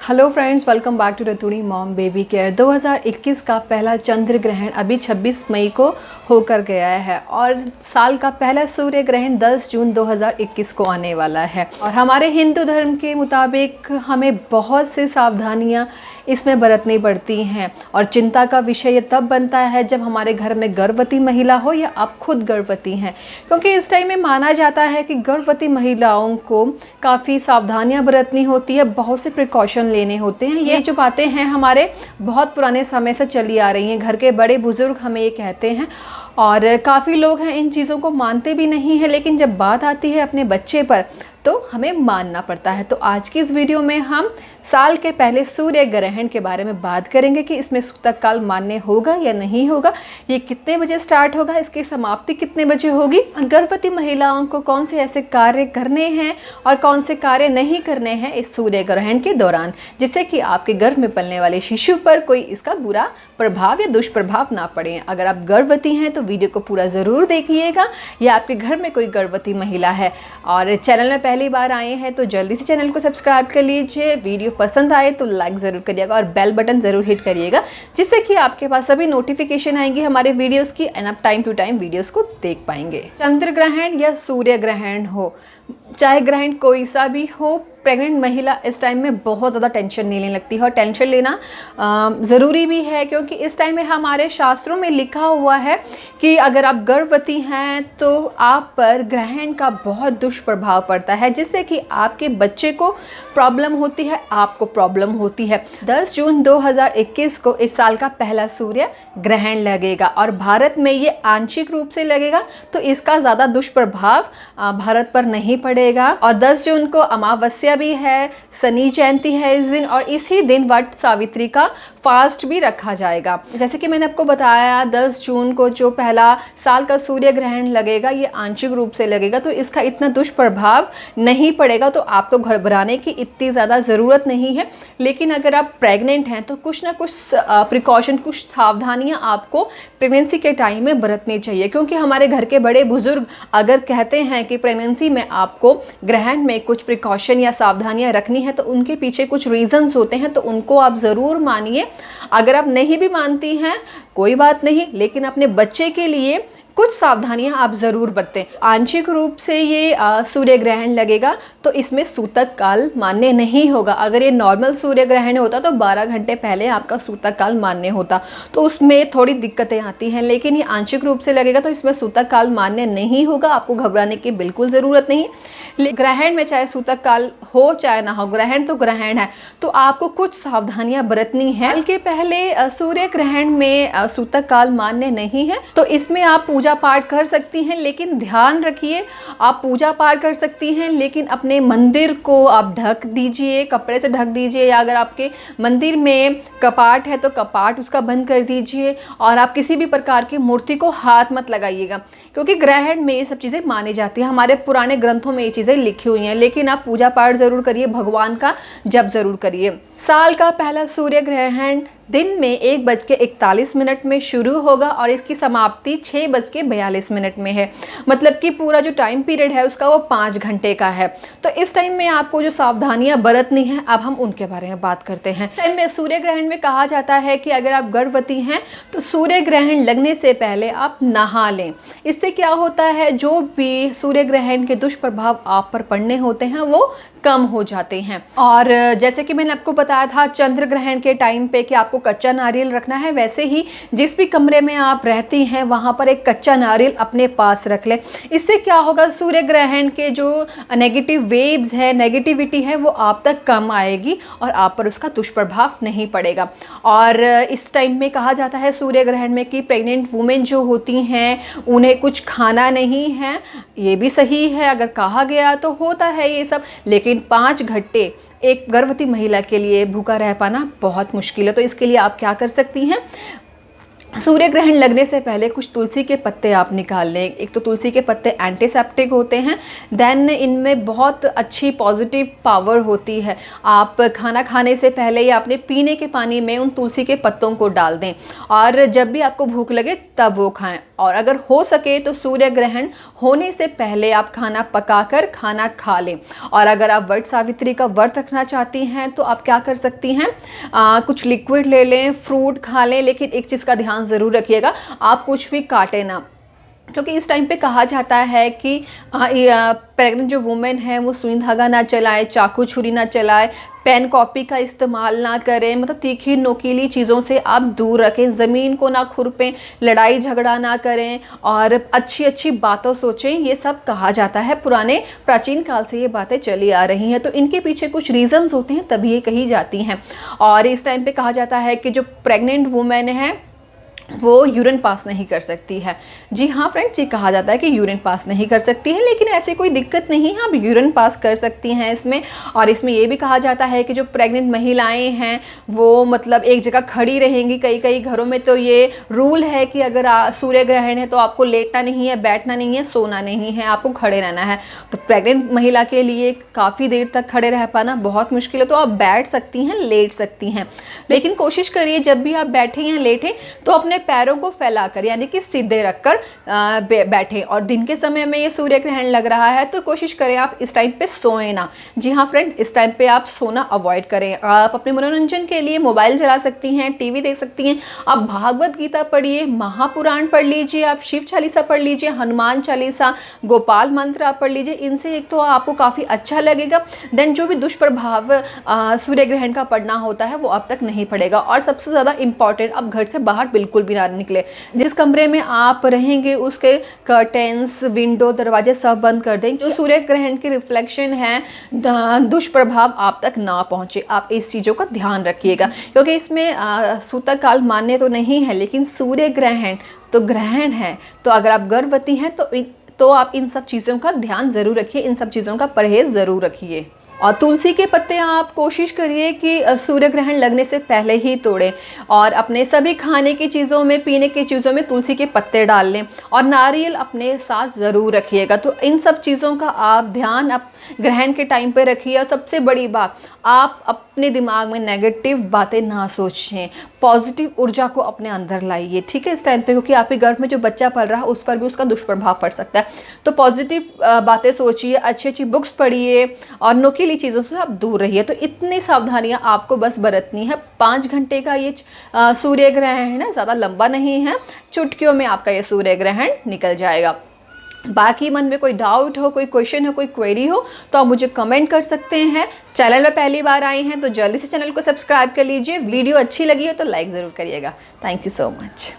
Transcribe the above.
Hello friends, welcome back to Raturi mom baby care. 2021 का पहला चंद्र ग्रहण अभी 26 मई को होकर गया है और साल का पहला सूर्य ग्रहण 10 जून 2021 को आने वाला है। और हमारे हिंदू धर्म के मुताबिक हमें बहुत सी सावधानियां इसमें बरतनी पड़ती हैं और चिंता का विषय ये तब बनता है जब हमारे घर में गर्भवती महिला हो या आप खुद गर्भवती हैं, क्योंकि इस टाइम में माना जाता है कि गर्भवती महिलाओं को काफ़ी सावधानियां बरतनी होती है, बहुत से प्रिकॉशन लेने होते हैं। ये जो बातें हैं हमारे बहुत पुराने समय से चली आ रही हैं, घर के बड़े बुजुर्ग हमें ये कहते हैं और काफ़ी लोग हैं इन चीज़ों को मानते भी नहीं हैं, लेकिन जब बात आती है अपने बच्चे पर तो हमें मानना पड़ता है। तो आज की इस वीडियो में हम साल के पहले सूर्य ग्रहण के बारे में बात करेंगे कि इसमें सूतक काल मान्य होगा या नहीं होगा, ये कितने बजे स्टार्ट होगा, इसकी समाप्ति कितने बजे होगी, और गर्भवती महिलाओं को कौन से ऐसे कार्य करने हैं और कौन से कार्य नहीं करने हैं इस सूर्य ग्रहण के दौरान, जिससे कि आपके गर्भ में पलने वाले शिशु पर कोई इसका बुरा प्रभाव या दुष्प्रभाव ना पड़े। अगर आप गर्भवती हैं तो वीडियो को पूरा ज़रूर देखिएगा, या आपके घर में कोई गर्भवती महिला है और चैनल में पहली बार आए हैं तो जल्दी से चैनल को सब्सक्राइब कर लीजिए। वीडियो पसंद आए तो लाइक ज़रूर करिएगा और बेल बटन ज़रूर हिट करिएगा, जिससे कि आपके पास सभी नोटिफिकेशन आएंगी हमारे वीडियोस की एंड आप टाइम टू टाइम वीडियोस को देख पाएंगे। चंद्र ग्रहण या सूर्य ग्रहण हो, चाहे ग्रहण कोई सा भी हो, प्रेग्नेंट महिला इस टाइम में बहुत ज़्यादा टेंशन नहीं लेने लगती है और टेंशन लेना ज़रूरी भी है, क्योंकि इस टाइम में हमारे शास्त्रों में लिखा हुआ है कि अगर आप गर्भवती हैं तो आप पर ग्रहण का बहुत दुष्प्रभाव पड़ता है, जिससे कि आपके बच्चे को प्रॉब्लम होती है, आपको प्रॉब्लम होती है। 10 जून 2021 को इस साल का पहला सूर्य ग्रहण लगेगा और भारत में ये आंशिक रूप से लगेगा, तो इसका ज़्यादा दुष्प्रभाव भारत पर नहीं पड़ेगा। और 10 जून को अमावस्या भी है, शनि जयंती है इस दिन, और इसी दिन वट सावित्री का फास्ट भी रखा जाएगा। जैसे कि मैंने आपको बताया 10 जून को जो पहला साल का सूर्य ग्रहण लगेगा ये आंशिक रूप से लगेगा, तो इसका इतना दुष्प्रभाव नहीं पड़ेगा, तो आपको घबराने की इतनी ज़्यादा ज़रूरत नहीं है। लेकिन अगर आप प्रेग्नेंट हैं तो कुछ ना कुछ प्रिकॉशन, कुछ सावधानियाँ आपको प्रेगनेंसी के टाइम में बरतनी चाहिए, क्योंकि हमारे घर के बड़े बुजुर्ग अगर कहते हैं कि प्रेगनेंसी में आपको ग्रहण में कुछ प्रिकॉशन या सावधानियां रखनी है तो उनके पीछे कुछ रीजंस होते हैं, तो उनको आप ज़रूर मानिए। अगर आप नहीं भी मानती हैं कोई बात नहीं, लेकिन अपने बच्चे के लिए कुछ सावधानियां आप ज़रूर बरतें। आंशिक रूप से ये सूर्य ग्रहण लगेगा तो इसमें सूतक काल मान्य नहीं होगा। अगर ये नॉर्मल सूर्य ग्रहण होता तो 12 घंटे पहले आपका सूतक काल मान्य होता, तो उसमें थोड़ी दिक्कतें आती हैं, लेकिन ये आंशिक रूप से लगेगा तो इसमें सूतक काल मान्य नहीं होगा। आपको घबराने की बिल्कुल ज़रूरत नहीं। ग्रहण में चाहे सूतक काल हो चाहे ना हो, ग्रहण तो ग्रहण है, तो आपको कुछ सावधानियां बरतनी है। के पहले सूर्य ग्रहण में सूतक काल मान्य नहीं है, तो इसमें आप पूजा पाठ कर सकती हैं, लेकिन ध्यान रखिए आप पूजा पाठ कर सकती हैं लेकिन अपने मंदिर को आप ढक दीजिए, कपड़े से ढक दीजिए, या अगर आपके मंदिर में कपाट है तो कपाट उसका बंद कर दीजिए, और आप किसी भी प्रकार की मूर्ति को हाथ मत लगाइएगा, क्योंकि ग्रहण में ये सब चीज़ें मानी जाती हैं। हमारे पुराने ग्रंथों में ये चीज़ें लिखी हुई हैं, लेकिन आप पूजा पाठ ज़रूर करिए, भगवान का जप ज़रूर करिए। साल का पहला सूर्य ग्रहण दिन में 1:41 में शुरू होगा और इसकी समाप्ति 6:42 में है, मतलब कि पूरा जो टाइम पीरियड है उसका वो 5 घंटे का है। तो इस टाइम में आपको जो सावधानियां बरतनी हैं अब हम उनके बारे में बात करते हैं। टाइम में सूर्य ग्रहण में कहा जाता है कि अगर आप गर्भवती हैं तो सूर्य ग्रहण लगने से पहले आप नहा लें। इससे क्या होता है, जो भी सूर्य ग्रहण के दुष्प्रभाव आप पर पड़ने होते हैं वो कम हो जाते हैं। और जैसे कि मैंने आपको बताया था चंद्र ग्रहण के टाइम पे कि आपको कच्चा नारियल रखना है, वैसे ही जिस भी कमरे में आप रहती हैं वहाँ पर एक कच्चा नारियल अपने पास रख लें। इससे क्या होगा, सूर्य ग्रहण के जो नेगेटिव वेव्स है, नेगेटिविटी है, वो आप तक कम आएगी और आप पर उसका दुष्प्रभाव नहीं पड़ेगा। और इस टाइम में कहा जाता है सूर्य ग्रहण में कि प्रेग्नेंट वुमेन जो होती हैं उन्हें कुछ खाना नहीं है, ये भी सही है, अगर कहा गया तो होता है ये सब, लेकिन 5 घंटे एक गर्भवती महिला के लिए भूखा रह पाना बहुत मुश्किल है। तो इसके लिए आप क्या कर सकती हैं, सूर्य ग्रहण लगने से पहले कुछ तुलसी के पत्ते आप निकाल लें। एक तो तुलसी के पत्ते एंटीसेप्टिक होते हैं, देन इनमें बहुत अच्छी पॉजिटिव पावर होती है। आप खाना खाने से पहले या अपने पीने के पानी में उन तुलसी के पत्तों को डाल दें और जब भी आपको भूख लगे तब वो खाएं। और अगर हो सके तो सूर्य ग्रहण होने से पहले आप खाना पकाकर खाना खा लें। और अगर आप वट सावित्री का व्रत रखना चाहती हैं तो आप क्या कर सकती हैं, कुछ लिक्विड ले लें, फ्रूट खा लें, लेकिन एक चीज़ का ध्यान ज़रूर रखिएगा, आप कुछ भी काटें ना, क्योंकि इस टाइम पे कहा जाता है कि प्रेग्नेंट जो वुमेन है वो सुई धागा ना चलाए, चाकू छुरी ना चलाए, पेन कॉपी का इस्तेमाल ना करें, मतलब तीखी नोकीली चीज़ों से आप दूर रखें, ज़मीन को ना खुरपें, लड़ाई झगड़ा ना करें और अच्छी अच्छी बातों सोचें। ये सब कहा जाता है, पुराने प्राचीन काल से ये बातें चली आ रही हैं, तो इनके पीछे कुछ रीज़न्स होते हैं तभी ये कही जाती हैं। और इस टाइम पे कहा जाता है कि जो प्रेग्नेंट वुमेन है वो यूरिन पास नहीं कर सकती है। जी हाँ फ्रेंड्स, ये कहा जाता है कि यूरिन पास नहीं कर सकती है, लेकिन ऐसी कोई दिक्कत नहीं है, आप यूरिन पास कर सकती हैं इसमें। और इसमें ये भी कहा जाता है कि जो प्रेग्नेंट महिलाएं हैं वो मतलब एक जगह खड़ी रहेंगी। कई कई घरों में तो ये रूल है कि अगर सूर्य ग्रहण है तो आपको लेटना नहीं है, बैठना नहीं है, सोना नहीं है, आपको खड़े रहना है। तो प्रेग्नेंट महिला के लिए काफ़ी देर तक खड़े रह पाना बहुत मुश्किल है, तो आप बैठ सकती हैं, लेट सकती हैं, लेकिन कोशिश करिए जब भी आप बैठें या लेटें तो अपने पैरों को फैलाकर यानी कि सीधे रखकर बैठें। और दिन के समय में ये सूर्य ग्रहण लग रहा है तो कोशिश करें आप इस टाइम पे सोएं ना। जी हाँ फ्रेंड, इस टाइम पे आप सोना अवॉइड करें। आप अपने मनोरंजन के लिए मोबाइल चला सकती हैं, टीवी देख सकती हैं, आप भागवत गीता पढ़िए, महापुराण पढ़ लीजिए, आप शिव चालीसा पढ़ लीजिए, हनुमान चालीसा, गोपाल मंत्र आप पढ़ लीजिए। इनसे एक तो आपको काफ़ी अच्छा लगेगा, देन जो भी दुष्प्रभाव सूर्य ग्रहण का पड़ना होता है वो अब तक नहीं पड़ेगा। और सबसे ज़्यादा इंपॉर्टेंट, आप घर से बाहर बिल्कुल भी ना निकले। जिस कमरे में आप रहेंगे उसके कर्टेंस, विंडो, दरवाजे सब बंद कर दें, जो सूर्य ग्रहण की रिफ्लेक्शन है, दुष्प्रभाव आप तक ना पहुंचे। आप इस चीज़ों का ध्यान रखिएगा, क्योंकि इसमें सूतक काल मान्य तो नहीं है, लेकिन सूर्य ग्रहण तो ग्रहण है। तो अगर आप गर्भवती हैं तो आप इन सब चीज़ों का ध्यान ज़रूर रखिए, इन सब चीज़ों का परहेज़ ज़रूर रखिए। और तुलसी के पत्ते आप कोशिश करिए कि सूर्य ग्रहण लगने से पहले ही तोड़ें, और अपने सभी खाने की चीज़ों में, पीने की चीज़ों में तुलसी के पत्ते डाल लें, और नारियल अपने साथ ज़रूर रखिएगा। तो इन सब चीज़ों का आप ध्यान आप ग्रहण के टाइम पे रखिए। और सबसे बड़ी बात, आप अपने दिमाग में नेगेटिव बातें ना सोचें, पॉजिटिव ऊर्जा को अपने अंदर लाइए, ठीक है, इस टाइम पे, क्योंकि आपके गर्भ में जो बच्चा पल रहा है उस पर भी उसका दुष्प्रभाव पड़ सकता है। तो पॉजिटिव बातें सोचिए, अच्छी अच्छी बुक्स पढ़िए और नोकीली चीज़ों से आप दूर रहिए। तो इतनी सावधानियां आपको बस बरतनी है। 5 घंटे का ये सूर्य ग्रहण है, ज़्यादा लंबा नहीं है, चुटकियों में आपका ये सूर्य ग्रहण निकल जाएगा। बाकी मन में कोई डाउट हो, कोई क्वेश्चन हो, कोई क्वेरी हो तो आप मुझे कमेंट कर सकते हैं। चैनल में पहली बार आए हैं तो जल्दी से चैनल को सब्सक्राइब कर लीजिए। वीडियो अच्छी लगी हो तो लाइक ज़रूर करिएगा। Thank you so much.